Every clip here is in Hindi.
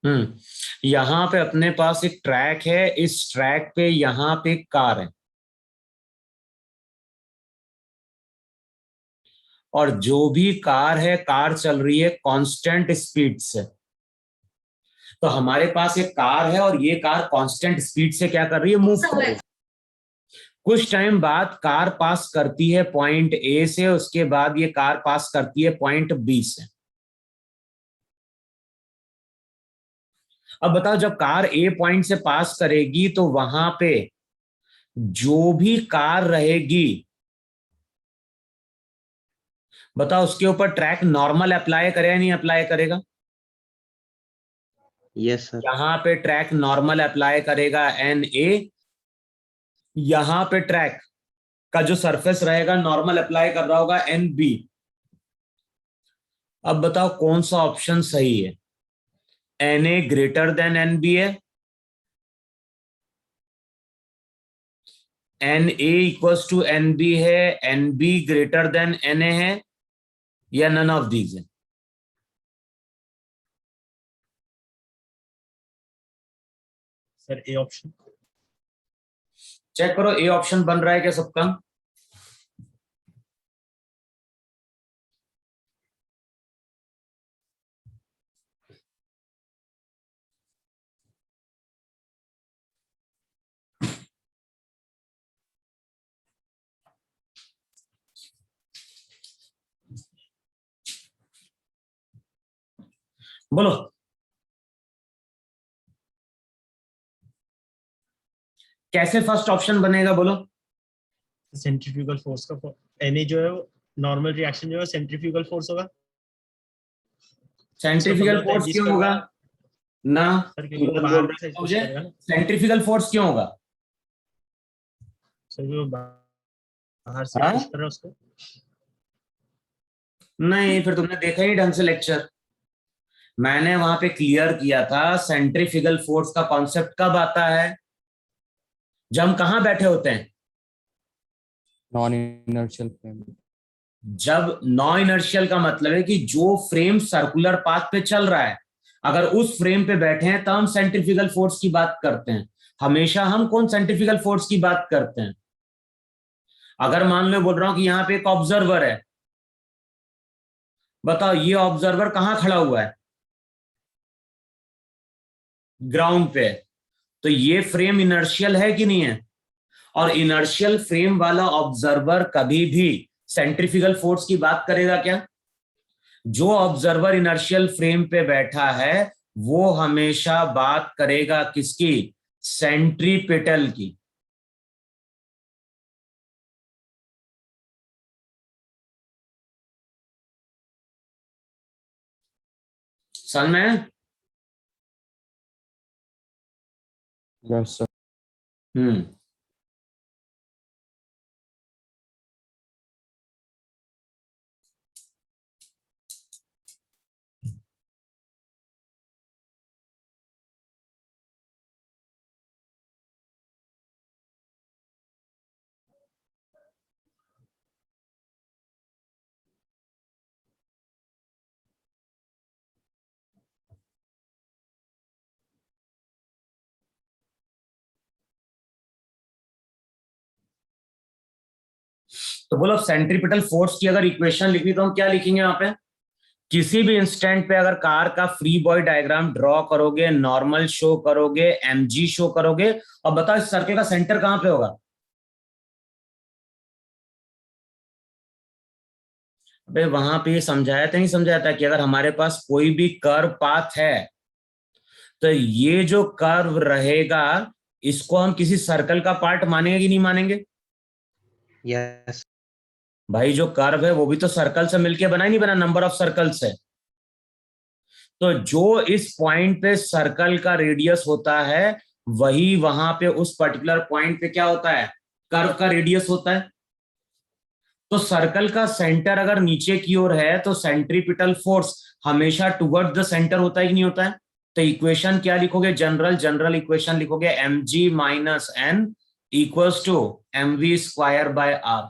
यहां पे अपने पास एक ट्रैक है, इस ट्रैक पे यहां पे एक कार है, और जो भी कार है, कार चल रही है कांस्टेंट स्पीड से। तो हमारे पास एक कार है और ये कार कांस्टेंट स्पीड से क्या कर रही है, मूव कर रही है। कुछ टाइम बाद कार पास करती है पॉइंट ए से, उसके बाद ये कार पास करती है पॉइंट बी से। अब बताओ, जब कार ए पॉइंट से पास करेगी तो वहां पे जो भी कार रहेगी, बताओ उसके ऊपर ट्रैक नॉर्मल अप्लाई करेगा नहीं अप्लाई करेगा? Yes sir. यहां पे ट्रैक नॉर्मल अप्लाई करेगा एन ए, यहां पे ट्रैक का जो सरफेस रहेगा नॉर्मल अप्लाई कर रहा होगा एन बी। अब बताओ कौन सा ऑप्शन सही है? N a greater than n b है, n a equals to n b है, n b greater than n a है, या नन ऑफ दीज है? Sir a option. चेक करो ए ऑप्शन बन रहा है क्या सबका? बोलो। कैसे फर्स्ट ऑप्शन बनेगा, बोलो। सेंट्रीफ्यूगल फोर्स का एनए जो है वो नॉर्मल रिएक्शन जो है सेंट्रीफ्यूगल फोर्स होगा। सेंट्रीफ्यूगल फोर्स क्यों होगा ना? सर तुम क्योंकि गलत बाहर बोल की रहे साइड हो पुश मुझे। करेगा ना। सेंट्रीफ्यूगल फोर्स क्यों होगा? सर वो बाहर से हाँ? पुश कर रहा है उसको। नहीं, फिर तुमने देखा ही ढंग से लेक्चर। मैंने वहां पे क्लियर किया था सेंट्रीफ्यूगल फोर्स का कॉन्सेप्ट कब आता है, जब हम कहां बैठे होते हैं? Non inertial frame. जब नॉन इनर्शियल का मतलब है कि जो फ्रेम सर्कुलर पाथ पे चल रहा है, अगर उस फ्रेम पे बैठे हैं तब हम सेंट्रीफ्यूगल फोर्स की बात करते हैं। हमेशा हम कौन सेंट्रीफ्यूगल फोर्स की बात करते हैं? अगर मान लो बोल रहा हूं कि यहां पे एक ऑब्जर्वर है, बताओ ये ऑब्जर्वर कहां खड़ा हुआ है? ग्राउंड पे। तो ये फ्रेम इनर्शियल है कि नहीं है? और इनर्शियल फ्रेम वाला ऑब्जर्वर कभी भी सेंट्रीफ्यूगल फोर्स की बात करेगा क्या? जो ऑब्जर्वर इनर्शियल फ्रेम पे बैठा है वो हमेशा बात करेगा किसकी? सेंट्रीपिटल की। समझ में? Yes sir. हम्म। तो बोलो सेंट्रीपिटल फोर्स की अगर इक्वेशन लिखी तो हम क्या लिखेंगे यहाँ पे? किसी भी इंस्टेंट पे अगर कार का फ्री बॉडी डायग्राम ड्रॉ करोगे, नॉर्मल शो करोगे, एमजी शो करोगे, और बताओ इस सर्कल का सेंटर कहां पे होगा? अबे वहां पे ये समझाया था, नहीं समझाया था कि अगर हमारे पास कोई भी कर्व पाथ है तो ये जो कर्व रहेगा इसको हम किसी सर्कल का पार्ट मानेंगे कि नहीं मानेंगे? यस। भाई जो कर्व है वो भी तो सर्कल से मिलके बना ही नहीं, बना नंबर ऑफ सर्कल से। तो जो इस पॉइंट पे सर्कल का रेडियस होता है वही वहां पे उस पर्टिकुलर पॉइंट पे क्या होता है? कर्व का रेडियस होता है। तो सर्कल का सेंटर अगर नीचे की ओर है तो सेंट्रीपिटल फोर्स हमेशा टुवर्ड द सेंटर होता है कि नहीं होता है? तो इक्वेशन क्या लिखोगे? जनरल जनरल इक्वेशन लिखोगे M G minus N equals to M V square by R.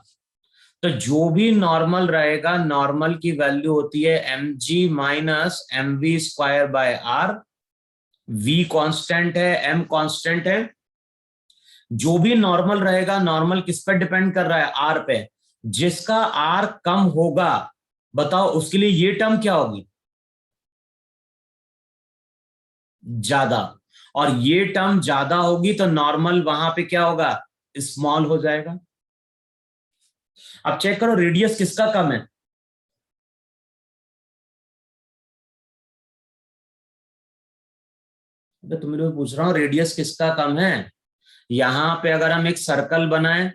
तो जो भी नॉर्मल रहेगा, नॉर्मल की वैल्यू होती है M G minus M V square by R. v constant है, m कांस्टेंट है, जो भी नॉर्मल रहेगा, नॉर्मल किस पे डिपेंड कर रहा है? r पे। जिसका r कम होगा, बताओ उसके लिए ये टर्म क्या होगी? ज्यादा। और ये टर्म ज्यादा होगी तो नॉर्मल वहां पे क्या होगा? स्मॉल हो जाएगा। अब चेक करो रेडियस किसका कम है? तुम लोग पूछ रहा हूं रेडियस किसका कम है। यहां पे अगर हम एक सर्कल बनाएं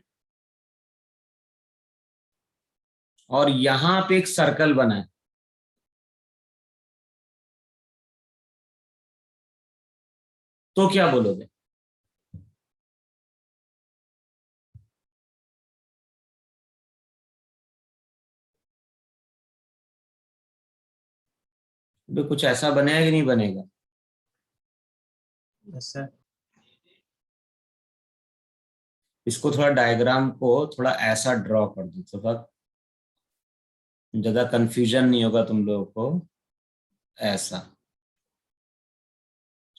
और यहां पे एक सर्कल बनाएं, तो क्या बोलोगे? तो कुछ ऐसा बनेगा कि नहीं बनेगा? Yes sir. इसको थोड़ा डायग्राम को थोड़ा ऐसा ड्रॉ कर दो तो थोड़ा ज्यादा कंफ्यूजन नहीं होगा तुम लोगों को। ऐसा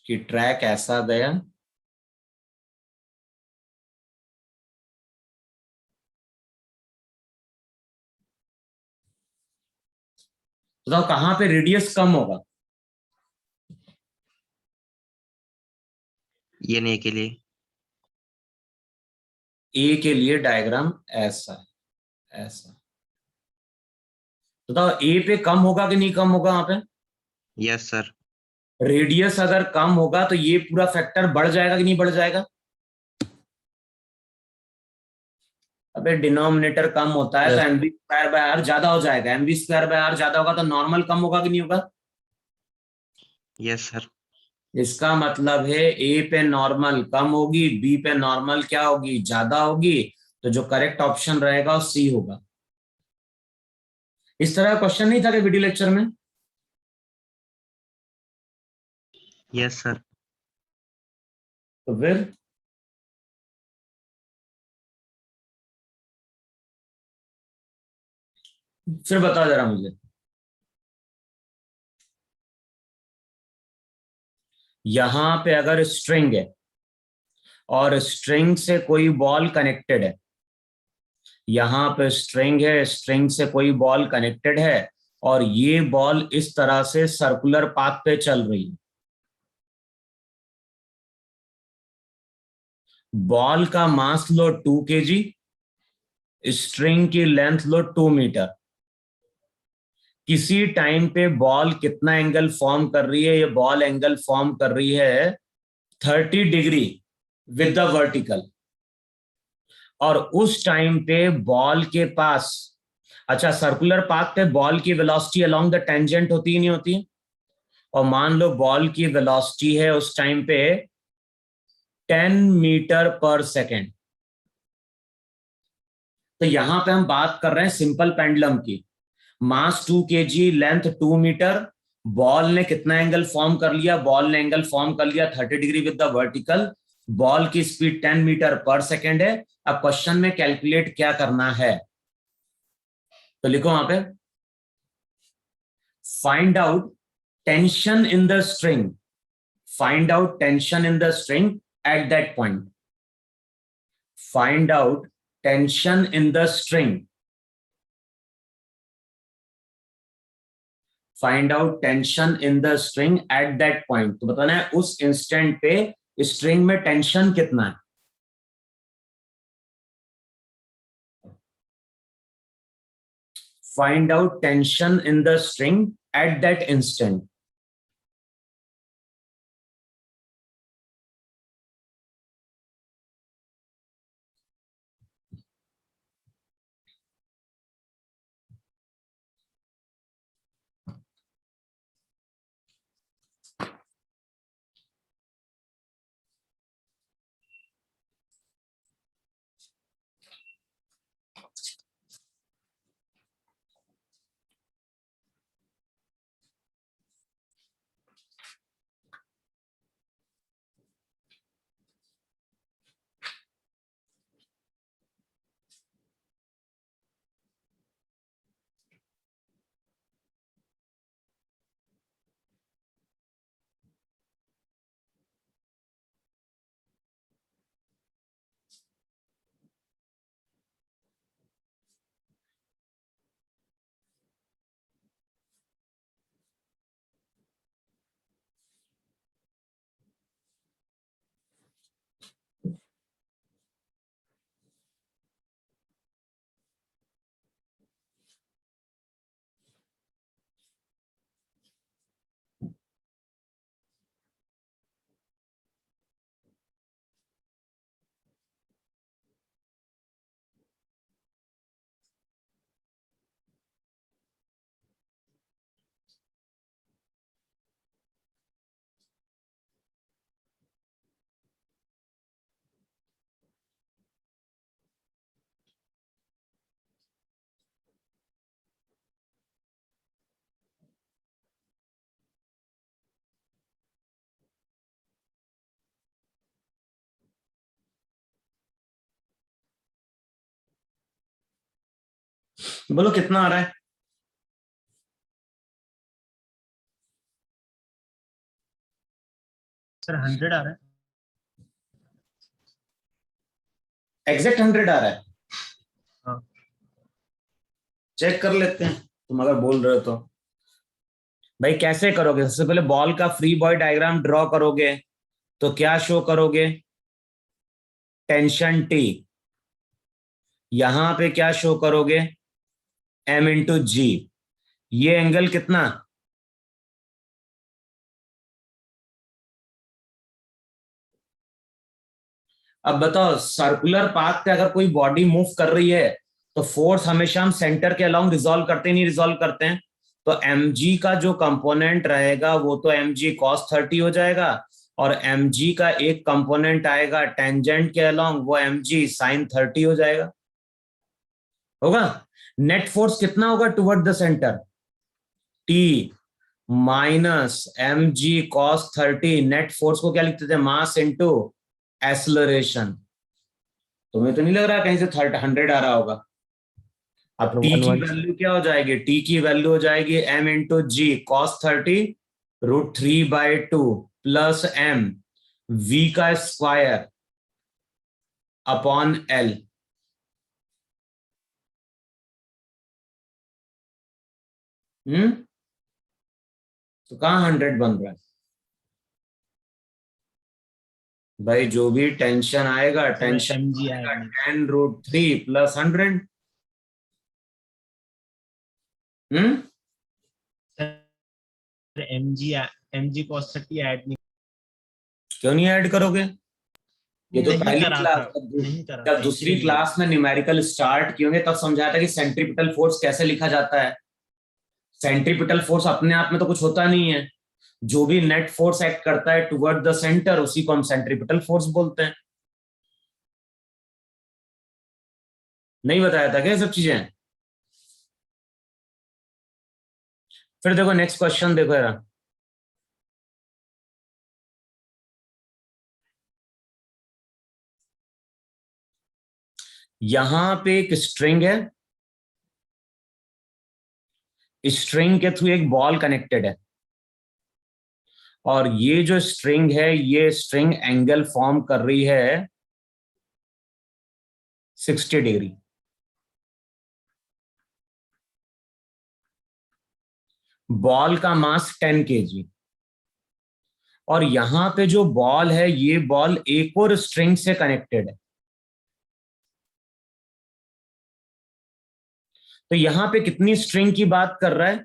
कि ट्रैक ऐसा गया, तो कहां पे रेडियस कम होगा? ये नहीं के लिए। ए के लिए डायग्राम ऐसा है, ऐसा। बताओ ए पे कम होगा कि नहीं कम होगा? वहां पे यस सर। रेडियस अगर कम होगा तो ये पूरा फैक्टर बढ़ जाएगा कि नहीं बढ़ जाएगा? अबे डिनोमिनेटर कम होता है तो Yes. M B square by R ज्यादा हो जाएगा। M B square by R ज्यादा होगा तो नॉर्मल कम होगा कि नहीं होगा? Yes sir. इसका मतलब है ए पे नॉर्मल कम होगी, बी पे नॉर्मल क्या होगी? ज्यादा होगी। तो जो करेक्ट ऑप्शन रहेगा वो सी होगा। इस तरह का क्वेश्चन नहीं था कि वीडियो लेक्चर में? Yes sir. तो फिर बताओ जरा मुझे। यहां पे अगर स्ट्रिंग है और स्ट्रिंग से कोई बॉल कनेक्टेड है, यहां पे स्ट्रिंग है, स्ट्रिंग से कोई बॉल कनेक्टेड है और ये बॉल इस तरह से सर्कुलर पाथ पे चल रही है। बॉल का मास लो 2 kg, स्ट्रिंग की लेंथ लो 2 मीटर। किसी टाइम पे बॉल कितना एंगल फॉर्म कर रही है? ये बॉल एंगल फॉर्म कर रही है 30 डिग्री विद द वर्टिकल। और उस टाइम पे बॉल के पास, अच्छा सर्कुलर पाथ पे बॉल की वेलोसिटी अलोंग द टेंजेंट होती ही नहीं होती? और मान लो बॉल की वेलोसिटी है उस टाइम पे 10 मीटर पर सेकेंड। तो यहां पे हम बात कर रहे हैं सिंपल पेंडुलम की। मास 2 kg, लेंथ 2 मीटर। बॉल ने कितना एंगल फॉर्म कर लिया? बॉल ने एंगल फॉर्म कर लिया 30 degree with the vertical. Ball की स्पीड 10 मीटर पर सेकेंड है। अब क्वेश्चन में कैलकुलेट क्या करना है, तो लिखो वहां पे find out tension in the string. Find out tension in the string at that point. Find out tension in the string. Find out tension in the string at that point. तो बताना है उस इंस्टेंट पे स्ट्रिंग में टेंशन कितना है। Find out tension in the string at that instant. बोलो कितना आ रहा है? सर 100 आ रहा है। एग्जैक्ट 100 आ रहा है? हाँ। चेक कर लेते हैं, तुम अगर बोल रहे हो तो। भाई कैसे करोगे? सबसे पहले बॉल का फ्री बॉडी डायग्राम ड्रॉ करोगे तो क्या शो करोगे? Tension T. यहां पे क्या शो करोगे? M इंटू जी। ये एंगल कितना? अब बताओ, सर्कुलर पाथ पे अगर कोई बॉडी मूव कर रही है तो फोर्स हमेशा हम सेंटर के अलोंग रिजॉल्व करते नहीं, रिजॉल्व करते हैं। तो mg का जो कंपोनेंट रहेगा वो तो mg cos 30 हो जाएगा, और mg का एक कंपोनेंट आएगा टेंजेंट के अलोंग, वो mg sin 30 हो जाएगा। होगा। नेट फोर्स कितना होगा toward the centre? t minus mg cos 30। Net force को क्या लिखते थे? Mass into acceleration. तुम्हें तो नहीं लग रहा कहीं से 100 आ रहा होगा? अब टी की 116 वैल्यू क्या हो जाएगी? टी की वैल्यू हो जाएगी m इंटू जी कॉस 30 √3/2 प्लस m v का स्क्वायर अपॉन l। तो कहाँ 100 बन रहा है? भाई जो भी टेंशन आएगा, टेंशन mg आएगा ऐड नहीं। 10√3 प्लस 100। हम्म सर mg cos 30 ऐड नहीं। क्यों नहीं ऐड करोगे? ये तो नहीं पहली करा क्लास, था, नहीं करा जब था दूसरी इसलिए नहीं क्लास में न्यूमेरिकल स्टार्ट किए होंगे तब समझाया था कि सेंट्रीपिटल फोर्स कैसे लिखा जाता है। सेंट्रीपिटल फोर्स अपने आप में तो कुछ होता नहीं है, जो भी नेट फोर्स एक्ट करता है टुवर्ड द सेंटर उसी को हम सेंट्रीपिटल फोर्स बोलते हैं। नहीं बताया था क्या ये सब चीजें? फिर देखो नेक्स्ट क्वेश्चन देखो यार। यहां पे एक स्ट्रिंग है, स्ट्रिंग के थ्रू एक बॉल कनेक्टेड है, और ये जो स्ट्रिंग है ये स्ट्रिंग एंगल फॉर्म कर रही है 60 डिग्री। बॉल का मास 10 kg, और यहां पे जो बॉल है ये बॉल एक और स्ट्रिंग से कनेक्टेड है। तो यहां पे कितनी स्ट्रिंग की बात कर रहा है?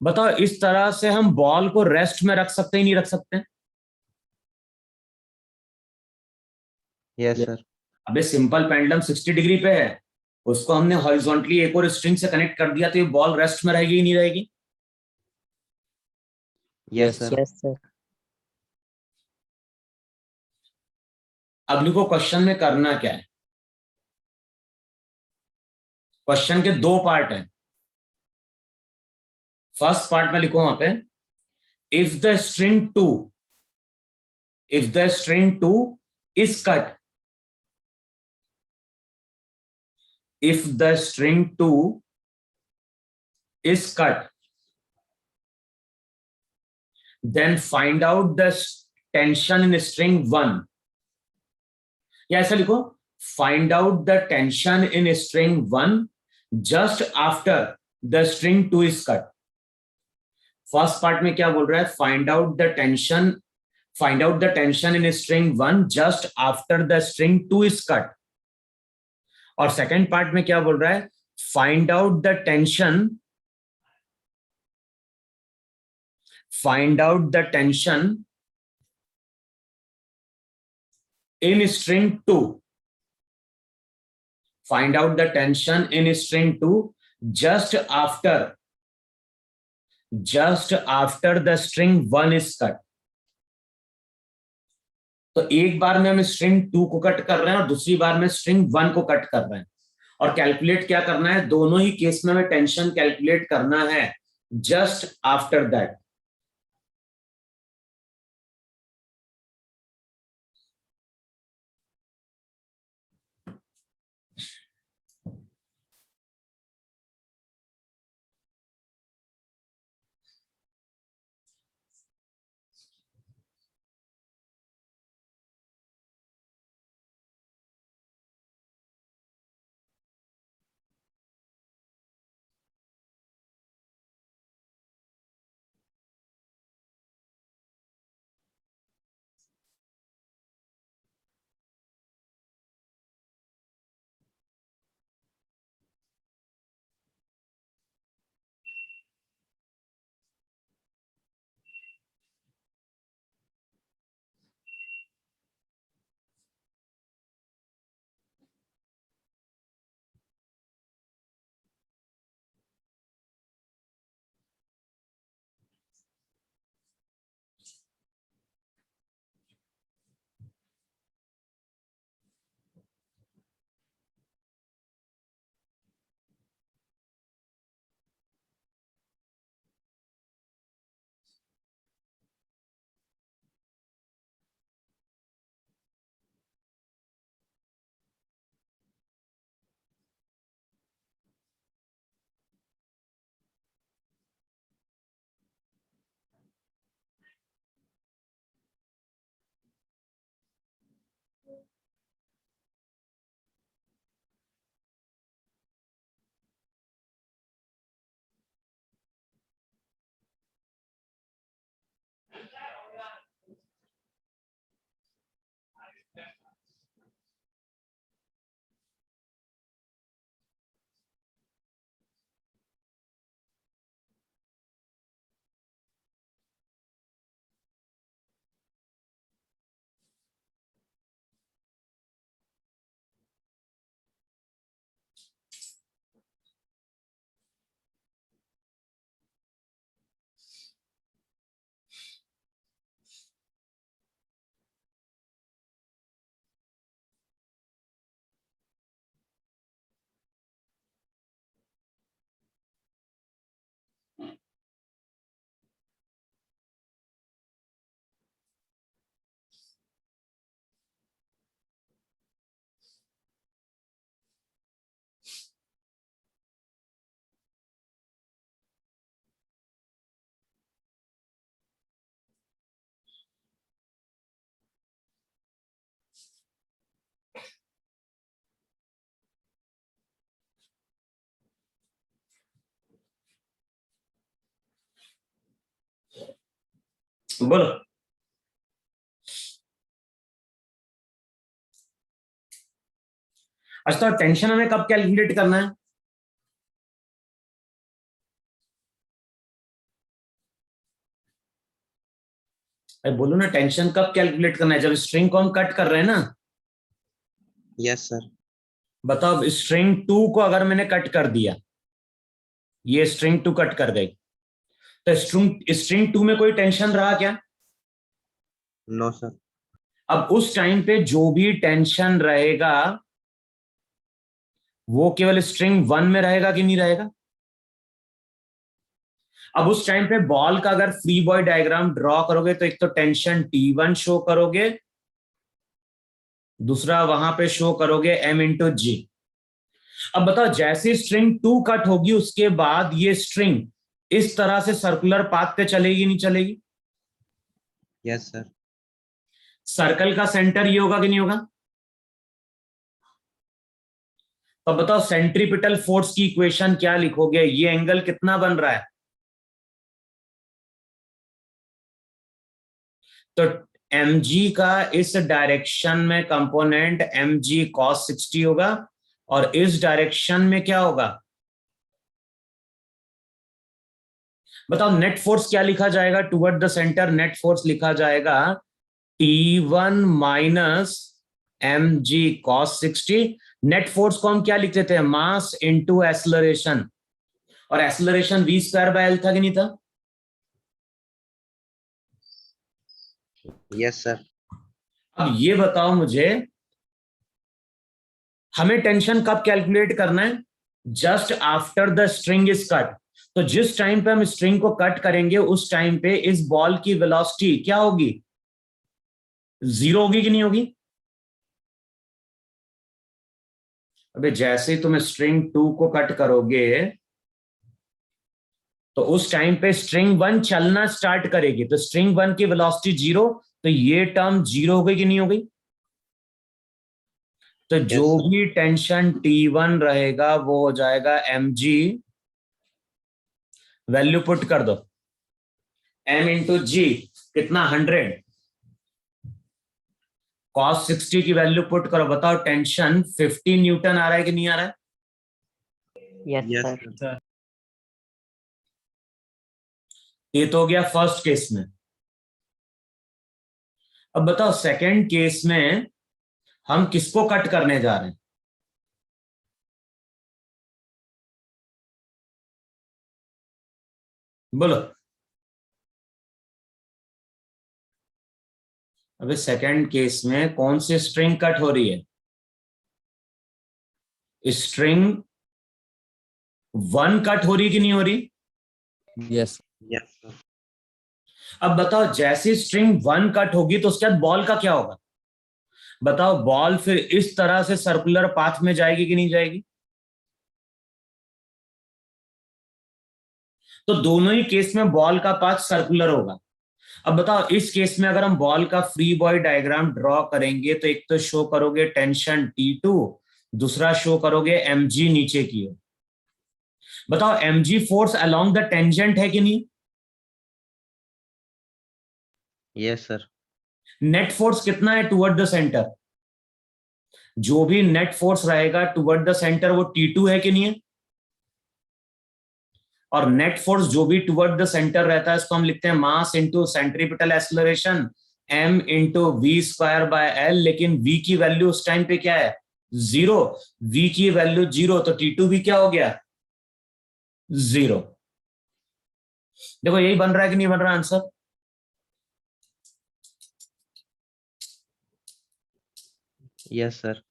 बताओ, इस तरह से हम बॉल को रेस्ट में रख सकते ही नहीं रख सकते? Yes sir. अबे सिंपल पेंडुलम 60 डिग्री पे है, उसको हमने हॉरिजॉन्टली एक और स्ट्रिंग से कनेक्ट कर दिया तो ये बॉल रेस्ट में रहेगी ही नहीं रहेगी? Yes sir. Yes, sir. अब लिखो क्वेश्चन में करना क्या है। क्वेश्चन के दो पार्ट हैं। फर्स्ट पार्ट में लिखो वहां पे, if the string 2, if the string 2 is cut, if the string 2 is cut, then find out the tension in string 1। या ऐसा लिखो, find out the tension in string 1 just after the string 2 is cut। First part में क्या बोल रहा है? Find out the tension, find out the tension in string 1 just after the string 2 is cut. और सेकेंड पार्ट में क्या बोल रहा है? Find out the tension, find out the tension in string 2, find out the tension in string 2 just after the string 1 is cut। तो एक बार में हम स्ट्रिंग 2 को कट कर रहे हैं और दूसरी बार में स्ट्रिंग 1 को कट कर रहे हैं, और कैलकुलेट क्या करना है? दोनों ही केस में हमें टेंशन कैलकुलेट करना है जस्ट आफ्टर दैट। बोलो। अच्छा, तो टेंशन हमें कब कैलकुलेट करना है? अरे बोलो ना, टेंशन कब कैलकुलेट करना है? जब स्ट्रिंग को हम कट कर रहे हैं ना। Yes sir. बताओ, स्ट्रिंग 2 को अगर मैंने कट कर दिया, ये स्ट्रिंग 2 कट कर गई, तो स्ट्रिंग 2 में कोई टेंशन रहा क्या? No sir. अब उस टाइम पे जो भी टेंशन रहेगा वो केवल स्ट्रिंग 1 में रहेगा कि नहीं रहेगा? अब उस टाइम पे बॉल का अगर फ्री बॉडी डायग्राम ड्रॉ करोगे तो एक तो टेंशन T1 शो करोगे, दूसरा वहां पे शो करोगे M/G। अब बताओ, जैसे स्ट्रिंग 2 कट होगी उसके बाद ये स्ट्रिंग इस तरह से सर्कुलर पाथ पे चलेगी नहीं चलेगी? Yes sir. सर्कल का सेंटर ये होगा कि नहीं होगा? तो बताओ, सेंट्रीपिटल फोर्स की इक्वेशन क्या लिखोगे? ये एंगल कितना बन रहा है? तो mg का इस डायरेक्शन में कंपोनेंट mg cos 60 होगा, और इस डायरेक्शन में क्या होगा? बताओ, नेट फोर्स क्या लिखा जाएगा toward the centre? Net force लिखा जाएगा T1 minus mg cos 60। Net force को हम क्या लिखते थे? मास इंटू एक्सलरेशन, और एक्सलरेशन v²/L था कि नहीं था? Yes sir. अब ये बताओ मुझे, हमें टेंशन कब कैलकुलेट करना है? Just after the string is cut. तो जिस टाइम पे हम स्ट्रिंग को कट करेंगे उस टाइम पे इस बॉल की वेलोसिटी क्या होगी? 0 होगी कि नहीं होगी? अबे जैसे ही तुम स्ट्रिंग 2 को कट करोगे तो उस टाइम पे स्ट्रिंग 1 चलना स्टार्ट करेगी, तो स्ट्रिंग 1 की वेलोसिटी 0, तो ये टर्म 0 हो गई कि नहीं हो गई? तो जो sir. भी टेंशन T1 रहेगा वो हो जाएगा mg, वैल्यू पुट कर दो, M/G कितना? 100। cos 60 की वैल्यू पुट करो, बताओ टेंशन 50 न्यूटन आ रहा है कि नहीं आ रहा है? Yes Yes, sir. sir. ये तो हो गया फर्स्ट केस में। अब बताओ, सेकंड केस में हम किसको कट करने जा रहे हैं? बोलो। अबे सेकंड केस में कौन सी स्ट्रिंग कट हो रही है? स्ट्रिंग 1 कट हो रही कि नहीं हो रही? Yes. Yes sir. अब बताओ, जैसे स्ट्रिंग 1 कट होगी तो उसके बाद बॉल का क्या होगा? बताओ, बॉल फिर इस तरह से सर्कुलर पाथ में जाएगी कि नहीं जाएगी? तो दोनों ही केस में बॉल का पाथ सर्कुलर होगा। अब बताओ, इस केस में अगर हम बॉल का फ्री बॉडी डायग्राम ड्रॉ करेंगे तो एक तो शो करोगे टेंशन T2, दूसरा शो करोगे mg नीचे की ओर। बताओ, mg force along the tangent है कि नहीं? Yes sir. नेट फोर्स कितना है टुवर्ड द सेंटर? जो भी नेट फोर्स रहेगा टुवर्ड द सेंटर वो T2 है कि नहीं है? और नेट फोर्स जो भी टुवर्ड द सेंटर रहता है उसको हम लिखते हैं mass into centripetal acceleration M/v²/L। लेकिन v की वैल्यू उस टाइम पे क्या है? 0। v की वैल्यू 0, तो T2 भी क्या हो गया? 0। देखो, यही बन रहा है कि नहीं बन रहा आंसर? Yes sir.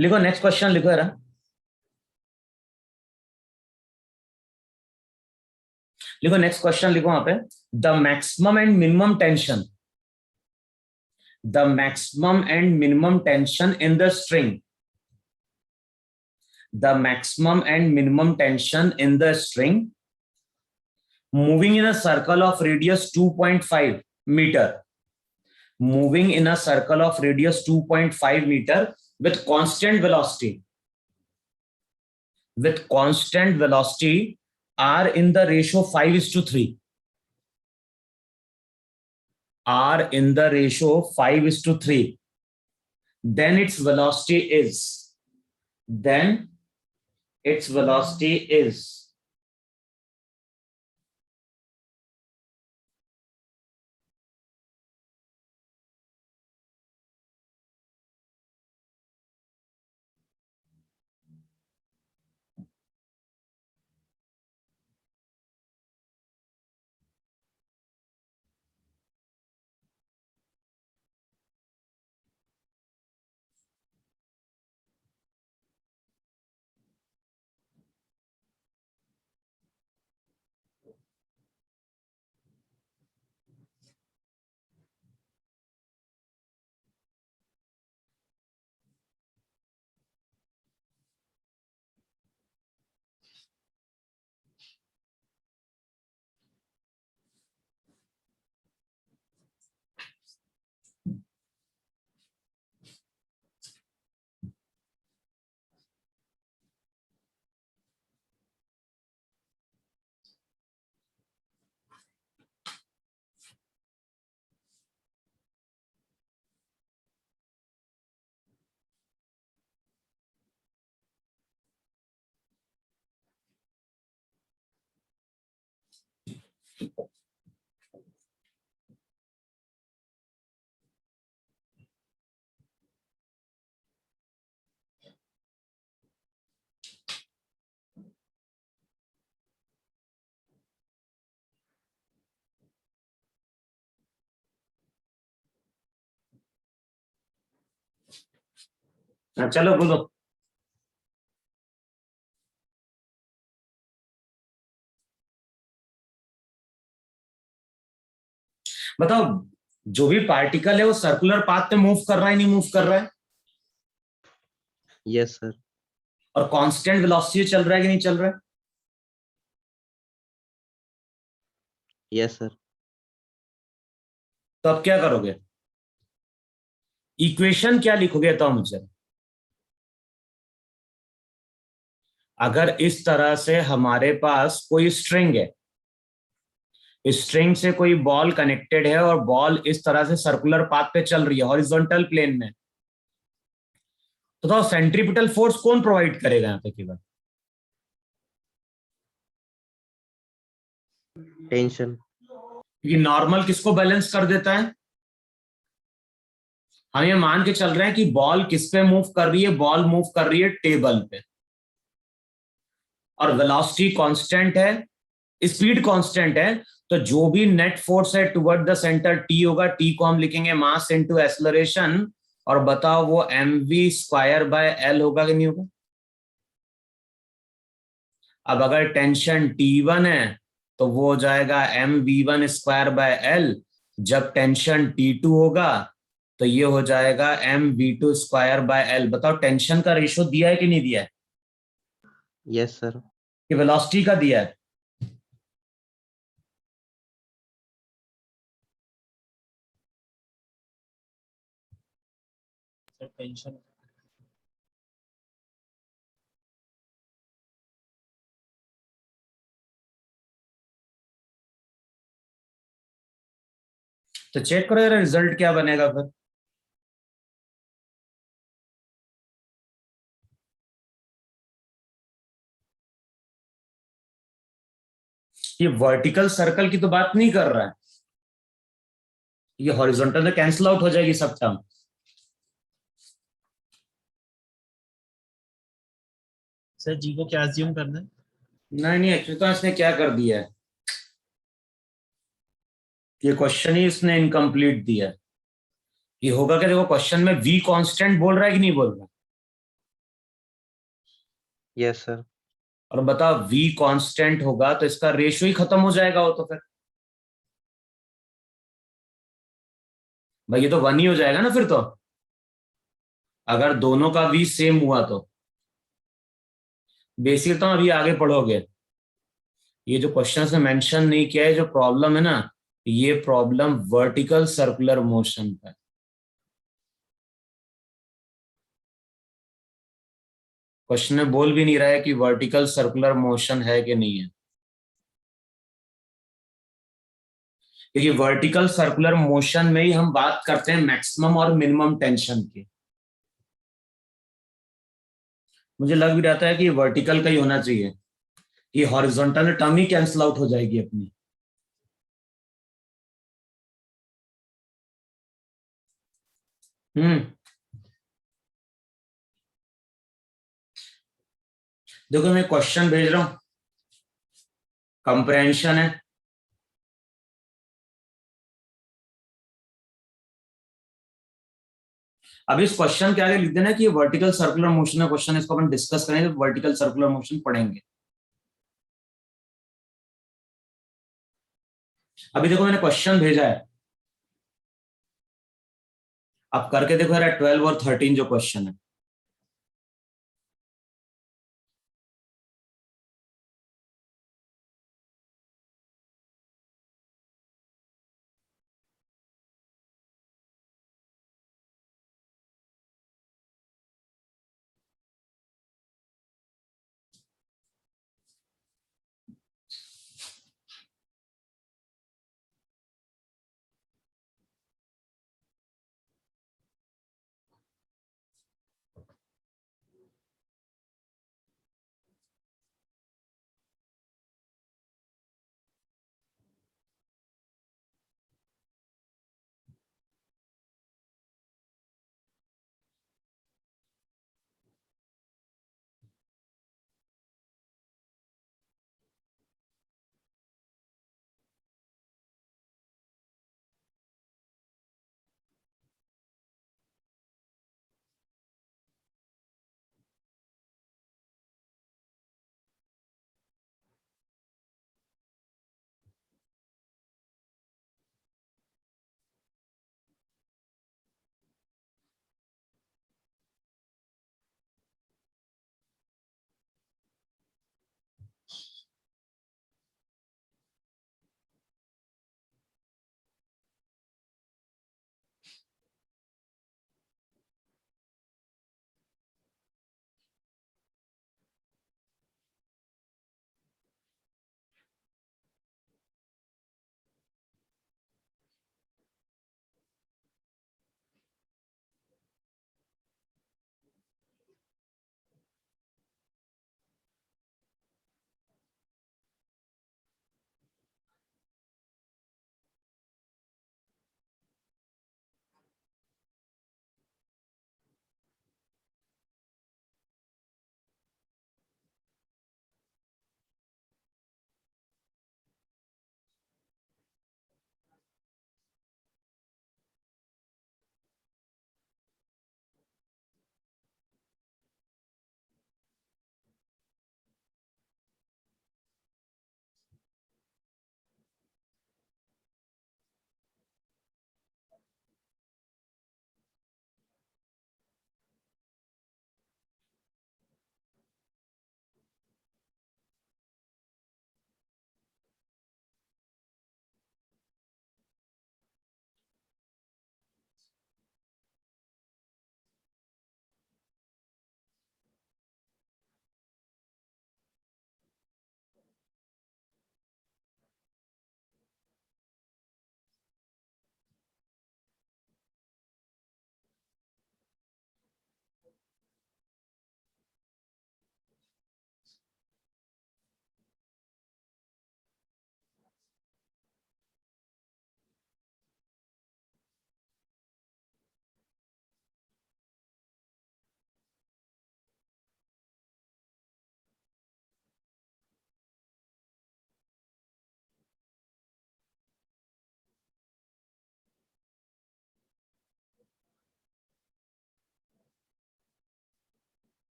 लिखो नेक्स्ट क्वेश्चन, लिखो यार। लिखो नेक्स्ट क्वेश्चन, लिखो वहां पे, the maximum and minimum tension, the maximum and minimum tension in the string, the maximum and minimum tension in the string moving in a circle of radius 2.5 meter, moving in a circle of radius 2.5 meter with constant velocity are in the ratio 5:3, are in the ratio 5:3, then its velocity is, then its velocity is चलो बोलो। बताओ, जो भी पार्टिकल है वो सर्कुलर पाथ पे मूव कर रहा है, नहीं मूव कर रहा है? Yes sir. और कांस्टेंट वेलोसिटी चल रहा है कि नहीं चल रहा है? Yes sir. तो अब क्या करोगे? इक्वेशन क्या लिखोगे बताओ मुझे। अगर इस तरह से हमारे पास कोई स्ट्रिंग है, स्ट्रिंग से कोई बॉल कनेक्टेड है और बॉल इस तरह से सर्कुलर पाथ पे चल रही है हॉरिजॉन्टल प्लेन में, तो बताओ सेंट्रीपिटल फोर्स कौन प्रोवाइड करेगा यहाँ पे केवल? टेंशन। क्योंकि नॉर्मल किसको बैलेंस कर देता है? हम ये मान के चल रहे हैं कि बॉल किस पे मूव कर रही है, बॉल मूव कर रही है टेबल पे, और वेलोसिटी कांस्टेंट है, स्पीड कांस्टेंट है, तो जो भी नेट फोर्स है टुवर्ड द सेंटर टी होगा, टी को हम लिखेंगे मास इनटू एक्सेलरेशन, और बताओ वो mv² होगा कि नहीं होगा? अब अगर टेंशन T1 है तो वो हो जाएगा mv1²/L, जब टेंशन T2 होगा तो ये हो जाएगा mv2²/L। बताओ टेंशन का रेशो दिया है कि नहीं दिया है? Yes sir. कि वेलोसिटी का दिया है? टेंशन तो चेक करो यार रिजल्ट क्या बनेगा फिर। ये वर्टिकल सर्कल की तो बात नहीं कर रहा है, ये हॉरिजॉन्टल में कैंसिल आउट हो जाएगी सब टर्म। सर जी को क्या अज्यूम करना है? नहीं नहीं, एक्चुअली तो इसने क्या कर दिया है, ये क्वेश्चन ही इसने इनकम्प्लीट दिया है। ये होगा क्या, देखो क्वेश्चन में v कांस्टेंट बोल रहा है कि नहीं बोल रहा? Yes sir. और बताओ v कांस्टेंट होगा तो इसका रेशियो ही खत्म हो जाएगा वो तो फिर भाई ये तो 1 ही हो जाएगा ना फिर तो, अगर दोनों का v सेम हुआ तो। बेसिक तो अभी आगे पढ़ोगे, ये जो क्वेश्चन में मेंशन नहीं किया है, जो प्रॉब्लम है ना, ये प्रॉब्लम वर्टिकल सर्कुलर मोशन का है। क्वेश्चन में बोल भी नहीं रहा है कि वर्टिकल सर्कुलर मोशन है कि नहीं है। क्योंकि वर्टिकल सर्कुलर मोशन में ही हम बात करते हैं मैक्सिमम और मिनिमम टेंशन की। मुझे लग भी रहता है कि वर्टिकल का ही होना चाहिए, कि हॉरिजॉन्टल टर्म ही कैंसिल आउट हो जाएगी अपनी। देखो मैं क्वेश्चन भेज रहा हूं, कंप्रेहेंशन है। अब इस क्वेश्चन के आगे लिख देना कि वर्टिकल सर्कुलर मोशन का क्वेश्चन है, इसको अपन डिस्कस करेंगे तो वर्टिकल सर्कुलर मोशन पढ़ेंगे। अभी देखो मैंने क्वेश्चन भेजा है, अब करके देखो यार 12 और 13 जो क्वेश्चन है।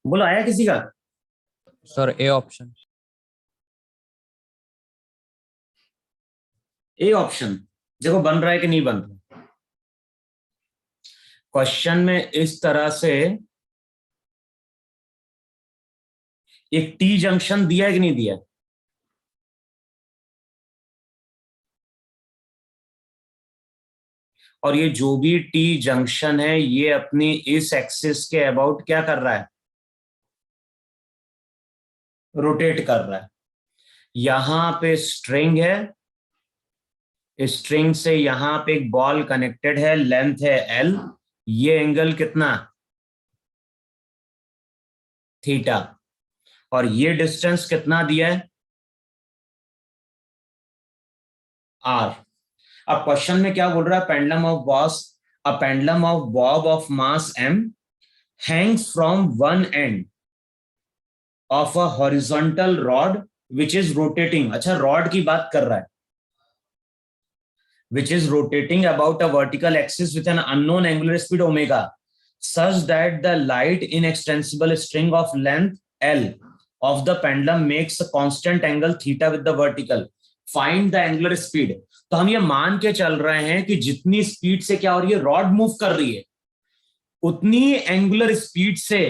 बोलो आया किसी का? Sir, A option. A option देखो बन रहा है कि नहीं बन रहा। क्वेश्चन में इस तरह से एक टी जंक्शन दिया है कि नहीं दिया? और ये जो भी टी जंक्शन है ये अपनी इस एक्सिस के अबाउट क्या कर रहा है? रोटेट कर रहा है। यहां पे स्ट्रिंग है, स्ट्रिंग से यहां पे एक बॉल कनेक्टेड है, लेंथ है एल, ये एंगल कितना? थीटा। और ये डिस्टेंस कितना दिया है? आर। अब क्वेश्चन में क्या बोल रहा है? Pendulum of boss, a pendulum of Bob of mass m hangs from one end of a horizontal rod which is rotating। अच्छा रॉड की बात कर रहा है, which is rotating about a vertical axis with an unknown angular speed omega such that the light inextensible string of length L of the pendulum makes a constant angle theta with the vertical। Find the angular speed। तो हम ये मान के चल रहे हैं कि जितनी स्पीड से क्या हो रही है, रॉड मूव कर रही है, उतनी एंगुलर स्पीड से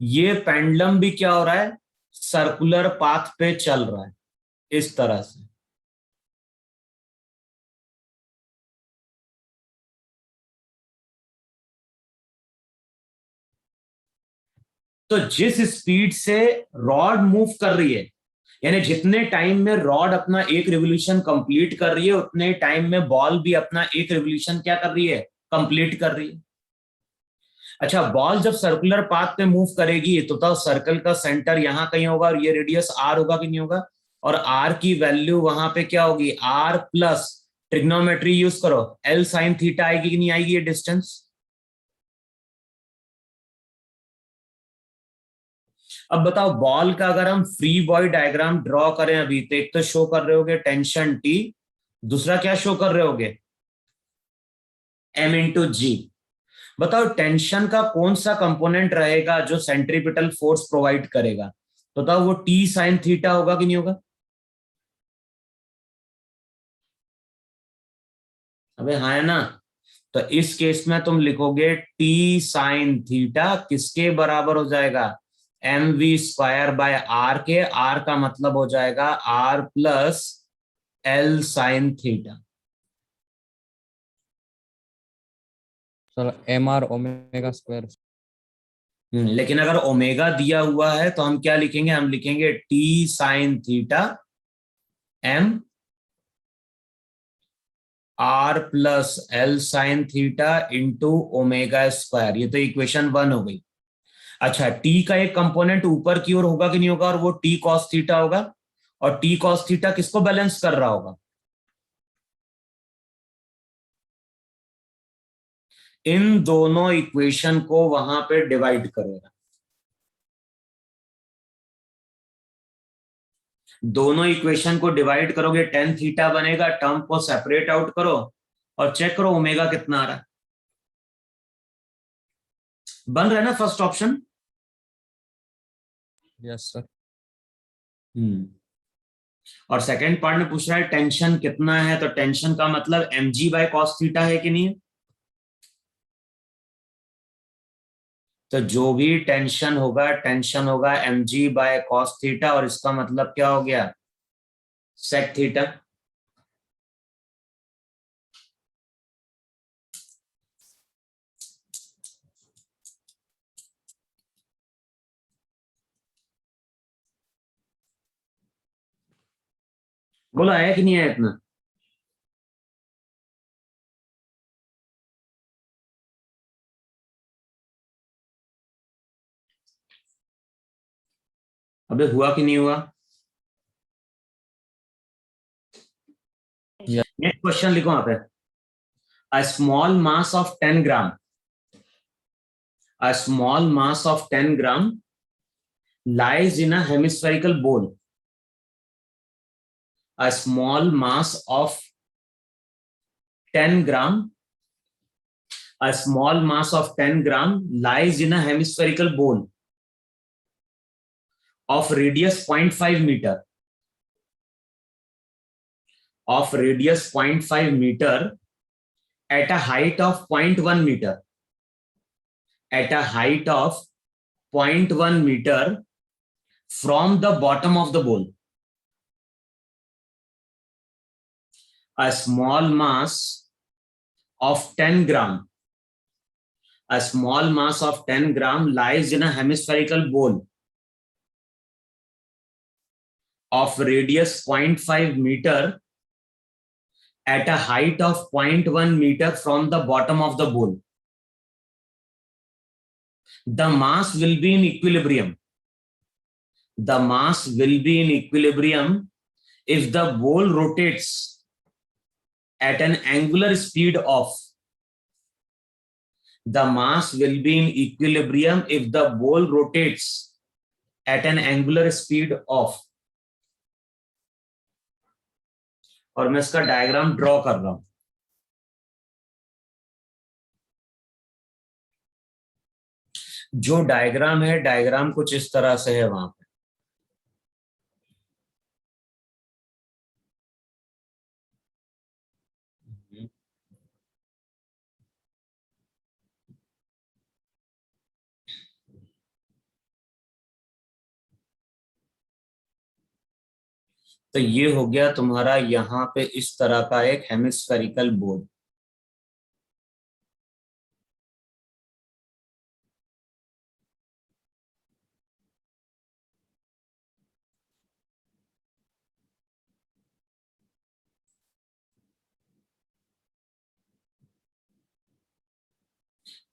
ये पेंडुलम भी क्या हो रहा है? सर्कुलर पाथ पे चल रहा है इस तरह से। तो जिस स्पीड से रॉड मूव कर रही है, यानी जितने टाइम में रॉड अपना एक रिवोल्यूशन कंप्लीट कर रही है, उतने टाइम में बॉल भी अपना एक रिवोल्यूशन क्या कर रही है? कंप्लीट कर रही है। अच्छा बॉल जब सर्कुलर पाथ पे मूव करेगी तो सर्कल का सेंटर यहां कहीं होगा और ये रेडियस आर होगा कि नहीं होगा? और आर की वैल्यू वहां पे क्या होगी? आर प्लस ट्रिग्नोमेट्री यूज करो, एल साइन थीटा आएगी कि नहीं आएगी ये डिस्टेंस? अब बताओ बॉल का अगर हम फ्री बॉडी डायग्राम ड्रॉ करें अभी, तो एक तो शो कर रहे होगे टेंशन टी, दूसरा क्या शो कर रहे होगे? एम इंटू जी। बताओ टेंशन का कौन सा कंपोनेंट रहेगा जो सेंट्रीपिटल फोर्स प्रोवाइड करेगा? बताओ वो टी साइन थीटा होगा कि नहीं होगा? अबे हाँ है ना। तो इस केस में तुम लिखोगे टी साइन थीटा किसके बराबर हो जाएगा? M V square by R के। आर का मतलब हो जाएगा R plus L sine theta. Sir, MR omega square. लेकिन अगर ओमेगा दिया हुआ है तो हम क्या लिखेंगे? हम लिखेंगे T sine theta M R plus L sine theta into omega square. ये तो इक्वेशन 1 हो गई। अच्छा टी का एक कंपोनेंट ऊपर की ओर होगा कि नहीं होगा? और वो टी कॉस थीटा होगा। और टी कॉस थीटा किसको बैलेंस कर रहा होगा? इन दोनों इक्वेशन को वहां पे डिवाइड करेगा। दोनों इक्वेशन को डिवाइड करोगे टेन थीटा बनेगा, टर्म को सेपरेट आउट करो और चेक करो ओमेगा कितना आ रहा है। बन रहा है ना फर्स्ट ऑप्शन? Yes, sir. और सेकंड पार्ट में पूछ रहा है टेंशन कितना है, तो टेंशन का मतलब mg बाय कॉस थीटा है कि नहीं? तो जो भी टेंशन होगा mg बाय कॉस थीटा, और इसका मतलब क्या हो गया? Sec theta. बोला है कि नहीं है इतना? अबे हुआ कि नहीं हुआ? Yeah. नेक्स्ट क्वेश्चन लिखो वहां पे। A small mass of 10 gram, a small mass of 10 gram lies in a hemispherical bowl। A small mass of 10 gram, A small mass of 10 gram lies in a hemispherical bowl of radius 0.5 meter. Of radius 0.5 meter at a height of 0.1 meter. At a height of 0.1 meter from the bottom of the bowl. A small mass of 10 gram. A small mass of 10 gram lies in a hemispherical bowl of radius 0.5 meter at a height of 0.1 meter from the bottom of the bowl. The mass will be in equilibrium. The mass will be in equilibrium if the bowl rotates at an angular speed of. The mass will be in equilibrium if the ball rotates at an angular speed of. और मैं इसका डायग्राम ड्रॉ कर रहा हूं. जो डायग्राम है, डायग्राम कुछ इस तरह से है वहां पे. तो ये हो गया तुम्हारा यहाँ पे इस तरह का एक हेमिस्फेरिकल बोर्ड.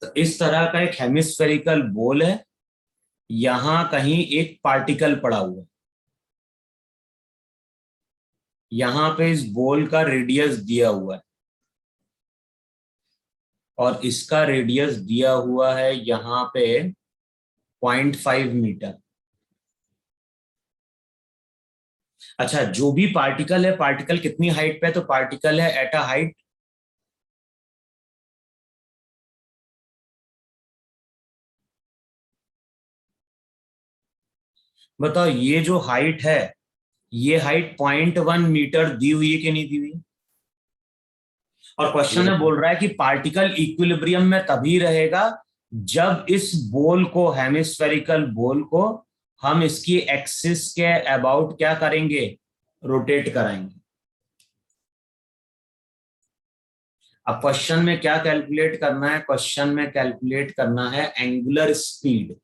तो इस तरह का एक हेमिस्फेरिकल बोल है. यहां कहीं एक पार्टिकल पड़ा हुआ है. यहां पे इस बोल का रेडियस दिया हुआ है और इसका रेडियस दिया हुआ है यहां पे 0.5 मीटर. अच्छा, जो भी पार्टिकल है, पार्टिकल कितनी हाइट पे है? तो पार्टिकल है एट अ हाइट बताओ, ये जो हाइट है, ये हाइट 0.1 मीटर दी हुई है कि नहीं दी हुई? और क्वेश्चन में बोल रहा है कि पार्टिकल इक्विलिब्रियम में तभी रहेगा जब इस बोल को, हेमिस्फेरिकल बोल को, हम इसकी एक्सिस के अबाउट क्या करेंगे? रोटेट कराएंगे. अब क्वेश्चन में क्या कैलकुलेट करना है? क्वेश्चन में कैलकुलेट करना है एंगुलर स्पीड.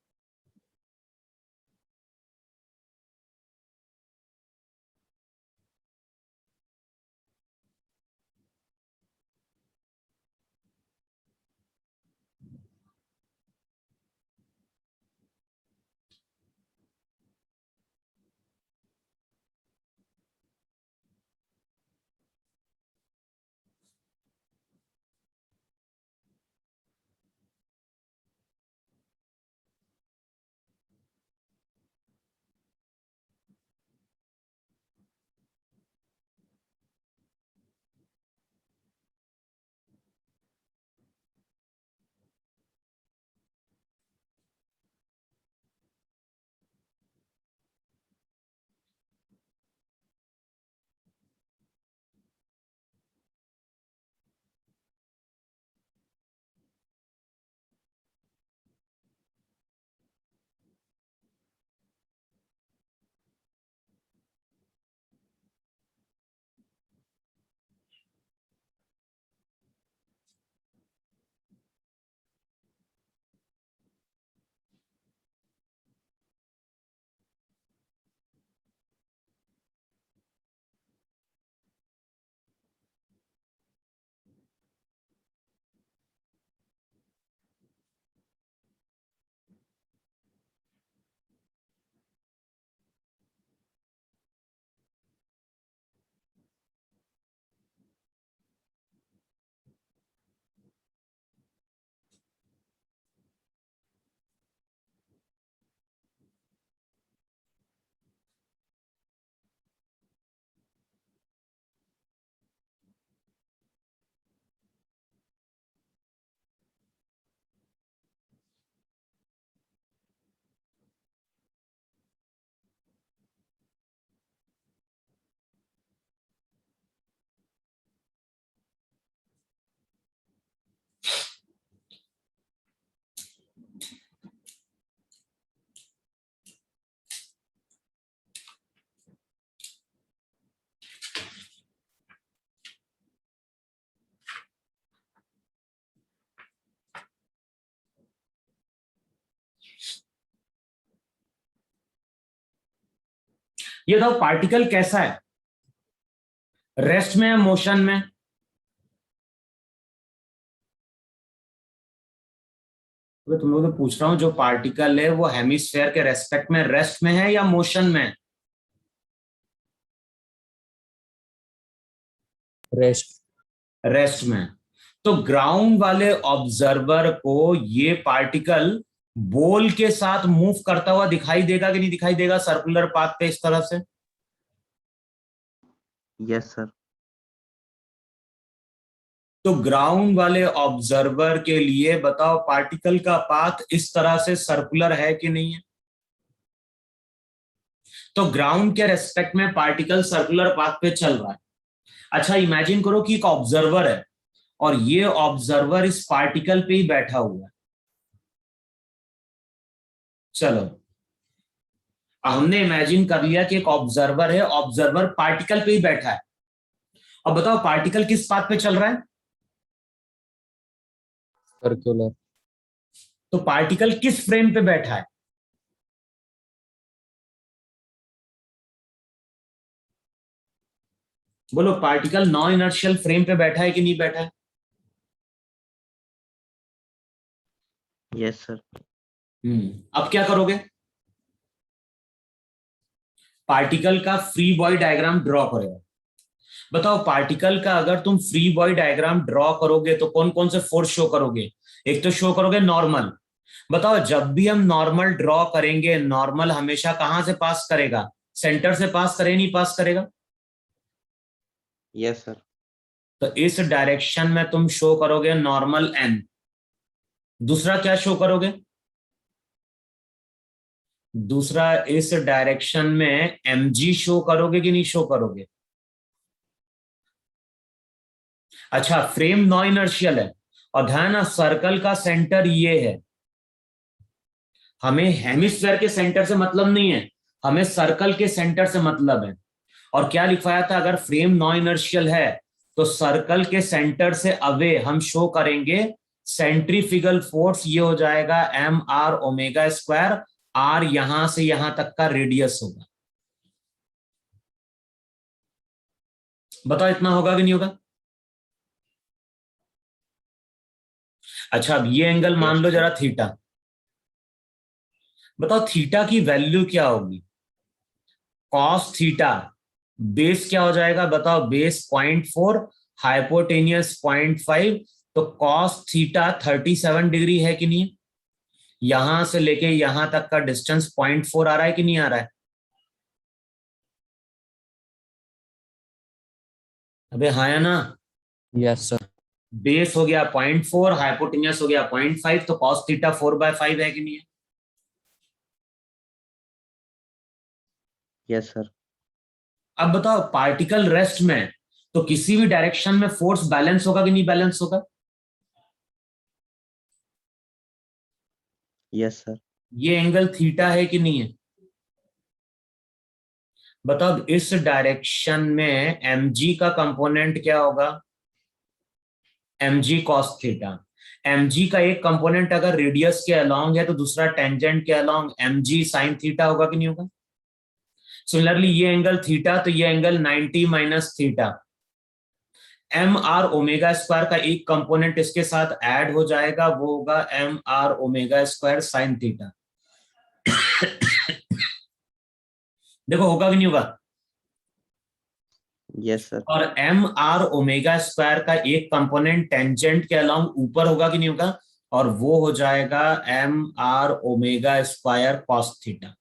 ये बताओ पार्टिकल कैसा है, रेस्ट में है मोशन में? तो तुम लोग तो पूछ रहा हूं, जो पार्टिकल है वो हेमिस्फेयर के रेस्पेक्ट में रेस्ट में है या मोशन में? रेस्ट। रेस्ट में। तो ग्राउंड वाले ऑब्जर्वर को ये पार्टिकल बॉल के साथ मूव करता हुआ दिखाई देगा कि नहीं दिखाई देगा सर्कुलर पाथ पे इस तरह से? Yes sir. तो ग्राउंड वाले ऑब्जर्वर के लिए बताओ पार्टिकल का पाथ इस तरह से सर्कुलर है कि नहीं है? तो ग्राउंड के रेस्पेक्ट में पार्टिकल सर्कुलर पाथ पे चल रहा है। अच्छा इमेजिन करो कि एक ऑब्जर्वर है और ये ऑब्जर्वर इस पार्टिकल पे ही बैठा हुआ है। चलो हमने इमेजिन कर लिया कि एक ऑब्जर्वर है, ऑब्जर्वर पार्टिकल पे ही बैठा है। अब बताओ पार्टिकल किस पाथ पे चल रहा है? सर्कुलर। तो पार्टिकल किस फ्रेम पे बैठा है? बोलो पार्टिकल नॉन इनर्शियल फ्रेम पे बैठा है कि नहीं बैठा है? Yes sir. अब क्या करोगे? पार्टिकल का फ्री बॉडी डायग्राम ड्रॉ करोगे। बताओ पार्टिकल का अगर तुम फ्री बॉडी डायग्राम ड्रॉ करोगे तो कौन कौन से फोर्स शो करोगे? एक तो शो करोगे नॉर्मल। बताओ जब भी हम नॉर्मल ड्रॉ करेंगे, नॉर्मल हमेशा कहां से पास करेगा? सेंटर से पास करे नहीं पास करेगा? Yes sir. तो इस डायरेक्शन में तुम शो करोगे नॉर्मल एन। दूसरा क्या शो करोगे? दूसरा इस डायरेक्शन में mg शो करोगे कि नहीं शो करोगे? अच्छा फ्रेम नॉन इनर्शियल है और ध्यान ना सर्कल का सेंटर ये है। हमें हेमिस्फेयर के सेंटर से मतलब नहीं है, हमें सर्कल के सेंटर से मतलब है। और क्या लिखवाया था, अगर फ्रेम नॉन इनर्शियल है तो सर्कल के सेंटर से अवे हम शो करेंगे सेंट्रीफ्यूगल फोर्स, ये हो जाएगा M R omega square. R यहां से यहां तक का रेडियस होगा। बताओ इतना होगा कि नहीं होगा? अच्छा अब ये एंगल मान लो जरा थीटा। बताओ थीटा की वैल्यू क्या होगी? कॉस थीटा बेस क्या हो जाएगा बताओ? Base 0.4, hypotenuse 0.5। तो कॉस थीटा 37 डिग्री है कि नहीं? यहां से लेके यहां तक का डिस्टेंस 0.4 आ रहा है कि नहीं आ रहा है? अबे हाँ या ना? Yes sir. बेस हो गया 0.4, हाइपोटेनियस हो गया 0.5, तो कॉस थीटा 4/5 है कि नहीं है? Yes sir. अब बताओ पार्टिकल रेस्ट में है, तो किसी भी डायरेक्शन में फोर्स बैलेंस होगा कि नहीं बैलेंस होगा? Yes sir. ये एंगल थीटा है कि नहीं है? बताओ इस डायरेक्शन में mg का कंपोनेंट क्या होगा? mg cos theta. mg का एक कंपोनेंट अगर रेडियस के अलोंग है तो दूसरा टेंजेंट के अलोंग mg sin थीटा होगा कि नहीं होगा? सिमिलरली ये एंगल थीटा, तो ये angle 90 minus theta. M R omega square का एक कंपोनेंट इसके साथ ऐड हो जाएगा, वो होगा M R omega square sine theta. देखो होगा कि नहीं होगा? Yes sir. और एम आर ओमेगा स्क्वायर का एक कंपोनेंट टेंजेंट के अलोंग ऊपर होगा कि नहीं होगा? और वो हो जाएगा M R omega square cos theta.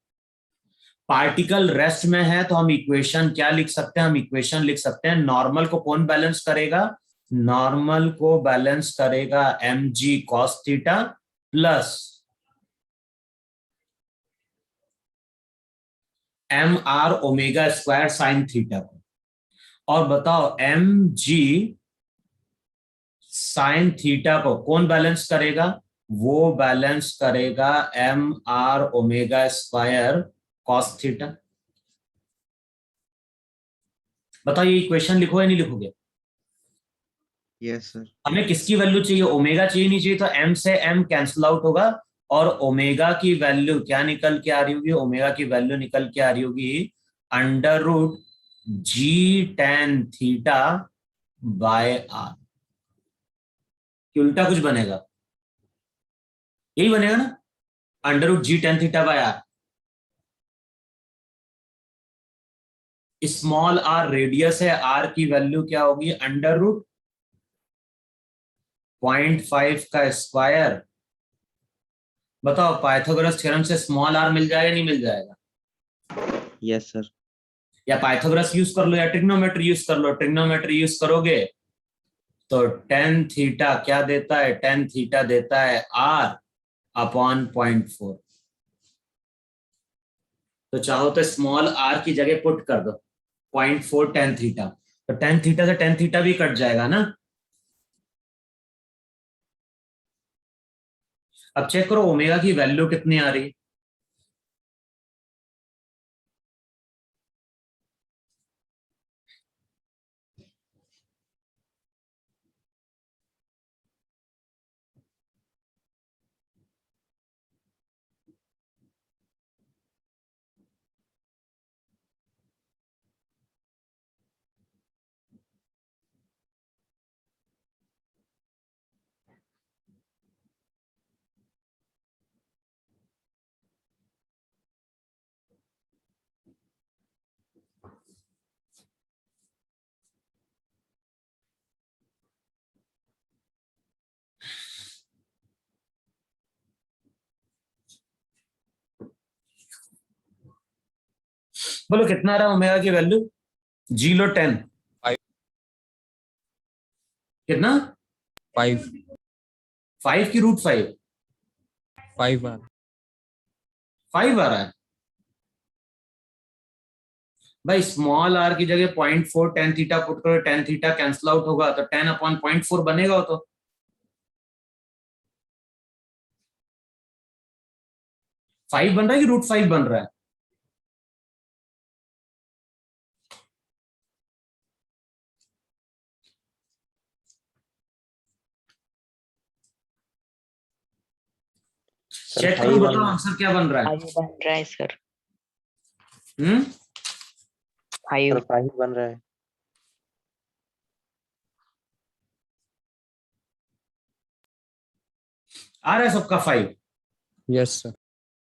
Particle rest में है तो हम इक्वेशन क्या लिख सकते हैं? हम इक्वेशन लिख सकते हैं नॉर्मल को कौन बैलेंस करेगा? नॉर्मल को बैलेंस करेगा M G cos theta plus M R omega square sine theta को। और बताओ एम जी साइन थीटा को कौन बैलेंस करेगा? वो बैलेंस करेगा M R omega square cos theta. बताओ ये इक्वेशन लिखो या नहीं लिखोगे? Yes sir. हमें किसकी वैल्यू चाहिए? ओमेगा चाहिए नहीं चाहिए? तो एम से एम कैंसिल आउट होगा और ओमेगा की वैल्यू क्या निकल के आ रही होगी? ओमेगा की वैल्यू निकल के आ रही होगी under root G tan theta by R. उल्टा कुछ बनेगा, यही बनेगा ना, under root G tan theta by R. Small R radius है, आर की वैल्यू क्या होगी, अंडर रूट 0.5 का स्क्वायर। बताओ पाइथागोरस थ्योरम से स्मॉल आर मिल जाएगा नहीं मिल जाएगा? Yes sir. या पाइथागोरस यूज कर लो या ट्रिग्नोमेट्री यूज कर लो। ट्रिग्नोमेट्री यूज करोगे तो टेन थीटा क्या देता है, टेन थीटा देता है आर अपॉन 0.4। तो चाहो तो स्मॉल आर की जगह पुट कर दो 0.4 टेन थीटा, तो टेन थीटा से टेन थीटा भी कट जाएगा ना। अब चेक करो ओमेगा की वैल्यू कितनी आ रही है। बोलो कितना आ रहा है ओमेगा की वैल्यू, जी लो 10, 5 कितना, 5 5 की रूट 5, 5 बार 5 आ रहा है भाई। स्मॉल आर की जगह 0.4 टेन थीटा पुट करो, टेन थीटा कैंसिल आउट होगा तो 10 अपॉन 0.4 बनेगा। तो 5 बन रहा है कि रूट 5 बन रहा है? सर चेक करो 5 बताओ आंसर क्या बन रहा है। 5 बन रहा है सर। हम्म 5 बन रहा है। आ रहा है सबका 5, यस सर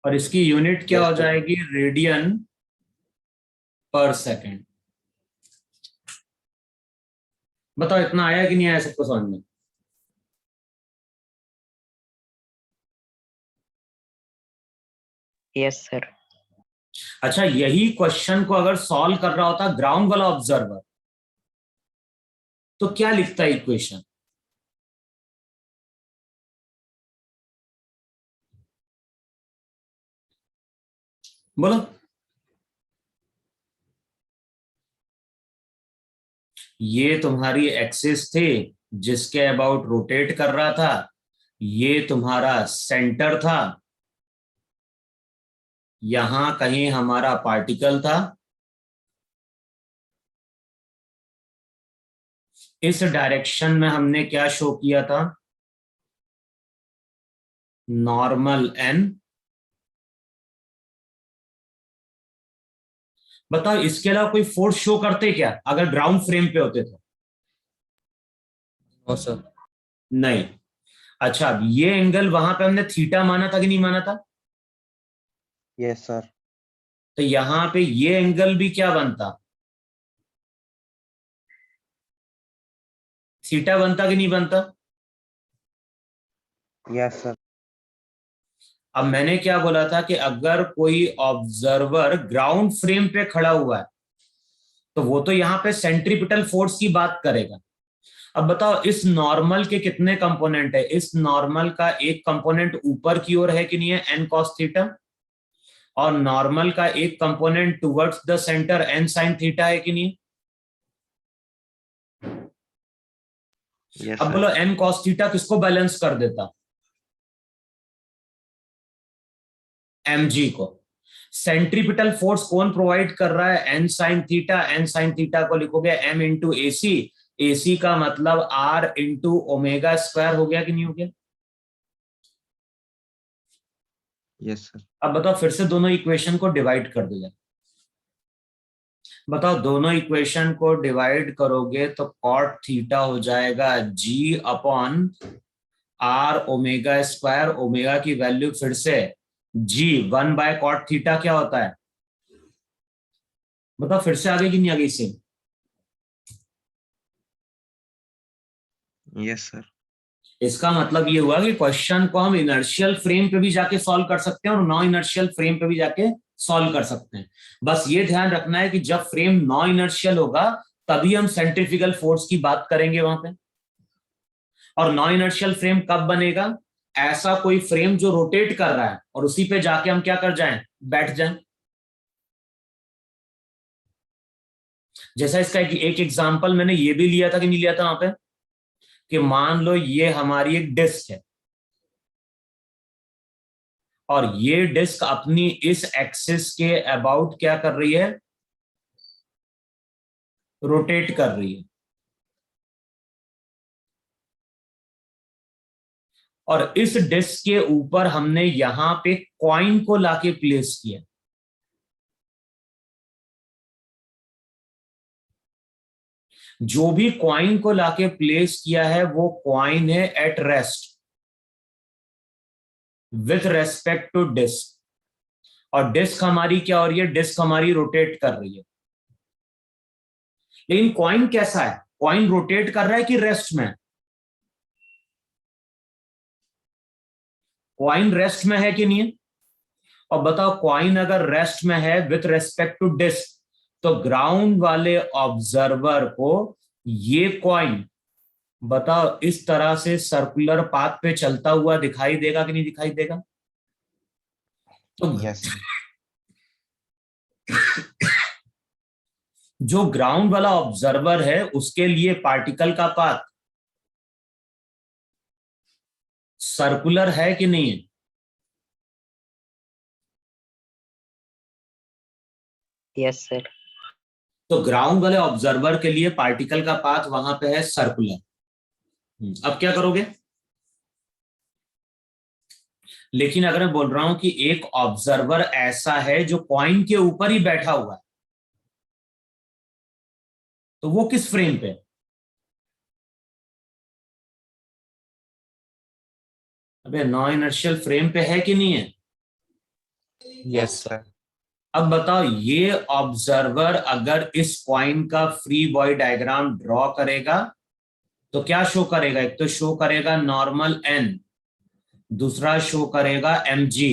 और इसकी यूनिट क्या Yes, हो sir. जाएगी, रेडियन पर सेकेंड। बताओ इतना आया कि नहीं आया सबको समझ में? Yes sir. अच्छा यही क्वेश्चन को अगर सॉल्व कर रहा होता ग्राउंड वाला ऑब्जर्वर तो क्या लिखता है इक्वेशन? बोलो। ये तुम्हारी एक्सिस थी जिसके अबाउट रोटेट कर रहा था, ये तुम्हारा सेंटर था, यहां कहीं हमारा पार्टिकल था, इस डायरेक्शन में हमने क्या शो किया था, नॉर्मल एन। बताओ इसके अलावा कोई फोर्स शो करते क्या अगर ग्राउंड फ्रेम पे होते तो? नो सर नहीं। अच्छा अब ये एंगल वहां पे हमने थीटा माना था कि नहीं माना था? Yes, sir. तो यहां पे ये एंगल भी क्या बनता, थीटा बनता कि नहीं बनता? Yes, sir. अब मैंने क्या बोला था कि अगर कोई ऑब्जर्वर ग्राउंड फ्रेम पे खड़ा हुआ है तो वो तो यहां पे सेंट्रीपिटल फोर्स की बात करेगा। अब बताओ इस नॉर्मल के कितने कंपोनेंट है, इस नॉर्मल का एक कंपोनेंट ऊपर की ओर है कि नहीं है, एन कॉस थीटा, और नॉर्मल का एक component towards the centre N sine theta है कि नहीं? Yes, अब sir. बोलो एन कॉस थीटा किसको बैलेंस कर देता, mg को। सेंट्रीपिटल फोर्स कौन प्रोवाइड कर रहा है, N sine theta. N sine theta को लिखोगे m इंटू एसी, एसी का मतलब r इंटू ओमेगा स्क्वायर हो गया कि नहीं हो गया? Yes, sir. अब बताओ फिर से दोनों इक्वेशन को डिवाइड कर दो। बताओ दोनों इक्वेशन को डिवाइड करोगे तो कॉट थीटा हो जाएगा g upon r omega square, omega की वैल्यू फिर से जी 1/cot थीटा क्या होता है बताओ, फिर से आगे कि नहीं आगे इससे? Yes sir. इसका मतलब ये हुआ कि क्वेश्चन को हम इनर्शियल फ्रेम पे भी जाके सॉल्व कर सकते हैं और नॉन इनर्शियल फ्रेम पे भी जाके सॉल्व कर सकते हैं। बस ये ध्यान रखना है कि जब फ्रेम नॉन इनर्शियल होगा तभी हम सेंट्रीफ्यूगल फोर्स की बात करेंगे वहां पे। और नॉन इनर्शियल फ्रेम कब बनेगा? ऐसा कोई फ्रेम जो रोटेट कर रहा है और उसी पे जाके हम क्या कर जाएं, बैठ जाएं। जैसा इसका एक एग्जांपल मैंने ये भी लिया था कि नहीं लिया था वहां पे, कि मान लो ये हमारी एक डिस्क है और ये डिस्क अपनी इस एक्सिस के अबाउट क्या कर रही है, रोटेट कर रही है। और इस डिस्क के ऊपर हमने यहां पे कॉइन को लाके प्लेस किया। जो भी कॉइन को लाके प्लेस किया है वो कॉइन है at rest with respect to disc, और डिस्क हमारी क्या हो रही है, डिस्क हमारी रोटेट कर रही है। लेकिन कॉइन कैसा है, कॉइन रोटेट कर रहा है कि रेस्ट में? कॉइन रेस्ट में है कि नहीं है? और बताओ कॉइन अगर रेस्ट में है विथ रेस्पेक्ट टू डिस्क, तो ग्राउंड वाले ऑब्जर्वर को ये कॉइन बताओ इस तरह से सर्कुलर पाथ पे चलता हुआ दिखाई देगा कि नहीं दिखाई देगा? तो यस जो ग्राउंड वाला ऑब्जर्वर है उसके लिए पार्टिकल का पाथ सर्कुलर है कि नहीं है? Yes, sir. तो ग्राउंड वाले ऑब्जर्वर के लिए पार्टिकल का पाथ वहां पे है सर्कुलर। अब क्या करोगे? लेकिन अगर मैं बोल रहा हूं कि एक ऑब्जर्वर ऐसा है जो कॉइन के ऊपर ही बैठा हुआ है, तो वो किस फ्रेम पे? अबे नॉन इनर्शियल फ्रेम पे है कि नहीं है? Yes sir. अब बताओ ये ऑब्जर्वर अगर इस कॉइन का फ्री बॉडी डायग्राम ड्रॉ करेगा तो क्या शो करेगा? एक तो शो करेगा नॉर्मल एन, दूसरा शो करेगा mg।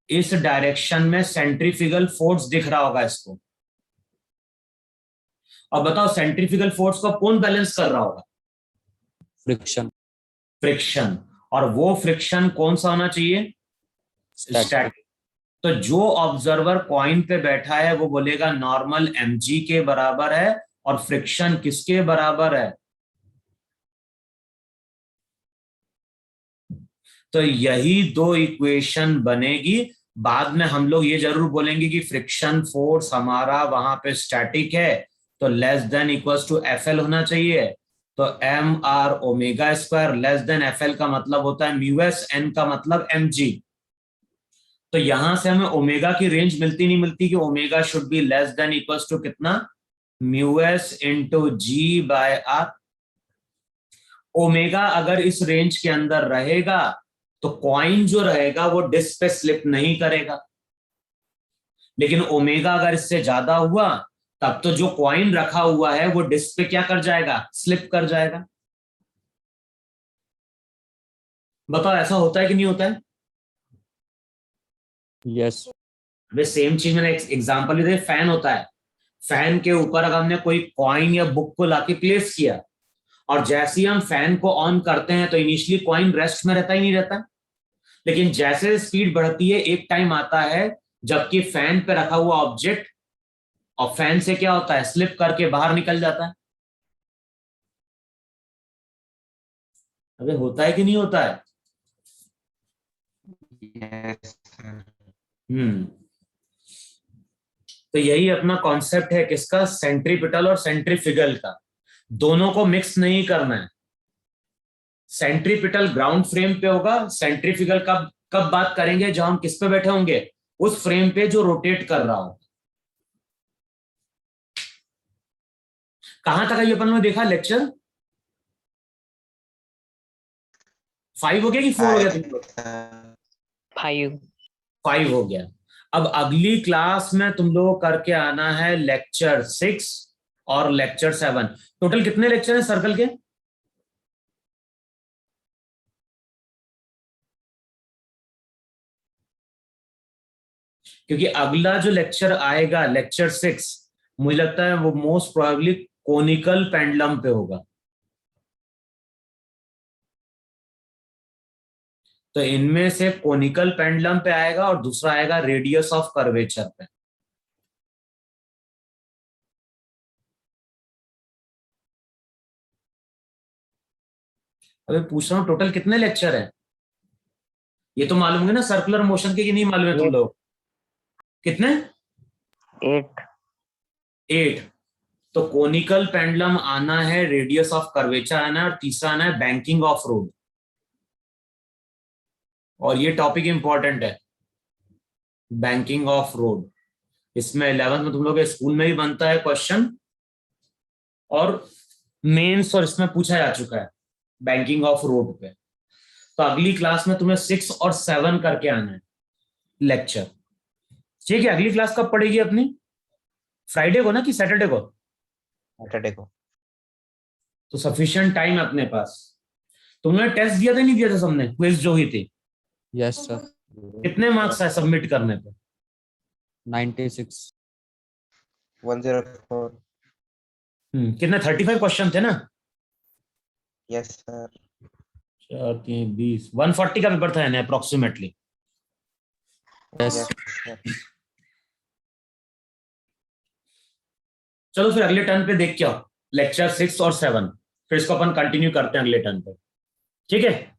इस डायरेक्शन में सेंट्रीफ्यूगल फोर्स दिख रहा होगा इसको। अब बताओ सेंट्रीफ्यूगल फोर्स को कौन बैलेंस कर रहा होगा? फ्रिक्शन। फ्रिक्शन। और वो फ्रिक्शन कौन सा होना चाहिए? स्टैटिक। तो जो ऑब्जर्वर कॉइन पे बैठा है वो बोलेगा नॉर्मल mg के बराबर है और फ्रिक्शन किसके बराबर है? तो यही दो इक्वेशन बनेगी। बाद में हम लोग ये जरूर बोलेंगे कि फ्रिक्शन फोर्स हमारा वहां पे स्टैटिक है तो less than equals to FL होना चाहिए। तो M R omega square less than FL का मतलब होता है म्यू एस, एन का मतलब mg। तो यहां से हमें ओमेगा की रेंज मिलती नहीं मिलती कि omega should be less than equals to कितना, mu s into g by r. Omega अगर इस रेंज के अंदर रहेगा तो कॉइन जो रहेगा वो डिस्क पे स्लिप नहीं करेगा, लेकिन ओमेगा अगर इससे ज्यादा हुआ तब तो जो कॉइन रखा हुआ है वो डिस्क पे क्या कर जाएगा, स्लिप कर जाएगा। बताओ ऐसा होता है कि नहीं होता है? यस। वे सेम चीज मैंने एग्जांपल दे, फैन होता है, फैन के ऊपर अगर हमने कोई कॉइन या बुक को लाके प्लेस किया और जैसे ही हम फैन को ऑन करते हैं तो इनिशियली कॉइन रेस्ट में रहता ही नहीं रहता, लेकिन जैसे स्पीड बढ़ती है एक टाइम आता है जबकि फैन पे रखा हुआ ऑब्जेक्ट और फैन से क्या होता है, स्लिप करके बाहर निकल जाता है। अबे होता है कि नहीं होता है? यस तो यही अपना कॉन्सेप्ट है किसका, सेंट्रीपिटल और सेंट्रीफ्यूगल का। दोनों को मिक्स नहीं करना है। सेंट्रीपिटल ग्राउंड फ्रेम पे होगा, सेंट्रीफ्यूगल कब कब बात करेंगे, जब हम किस पे बैठे होंगे, उस फ्रेम पे जो रोटेट कर रहा हो। कहां तक ये अपन ने देखा लेक्चर? 5 हो गया कि 4 हो गया तुम लोग? 5. 5 हो गया। अब अगली क्लास में तुम लोगों को करके आना है लेक्चर 6 और लेक्चर 7। टोटल कितने लेक्चर हैं सर्कल के? क्योंकि अगला जो लेक्चर आएगा लेक्चर 6, मुझे लगता है वो मोस्ट प्रोबेबली कोनिकल पेंडुलम पे होगा। तो इनमें से कोनिकल पेंडुलम पे आएगा और दूसरा आएगा रेडियस ऑफ कर्वेचर पे। अबे पूछ रहा हूं टोटल कितने लेक्चर है? ये तो मालूम है ना सर्कुलर मोशन के, कि नहीं मालूम है तुम लोग? कितने? 8. 8। तो कोनिकल पेंडुलम आना है, रेडियस ऑफ कर्वेचर आना है, और तीसरा आना है बैंकिंग ऑफ रोड। और ये टॉपिक इंपॉर्टेंट है, बैंकिंग ऑफ रोड। इसमें 11th में तुम लोग के स्कूल में भी बनता है क्वेश्चन, और मेंस और इसमें पूछा जा चुका है बैंकिंग ऑफ रोड पे। तो अगली क्लास में तुम्हें 6 और 7 करके आना है लेक्चर। ठीक है, अगली क्लास कब पड़ेगी अपनी? फ्राइडे को ना कि सैटरडे को? सैटरडे को। तो सफिशिएंट टाइम है अपने पास। तुमने टेस्ट दिया था नहीं दिया था सबने? क्विज जो हुई थी, यस सर। कितने मार्क्स है सबमिट करने पे? 96। 104। कितने? 35 क्वेश्चन थे ना? Yes sir. 4 3 20, 140 का पेपर था यानी अप्रोक्सीमेटली। यस। सर। चलो फिर अगले टर्न पे देख के आओ लेक्चर 6 और 7, फिर इसको अपन कंटिन्यू करते हैं अगले टर्न पे। ठीक है।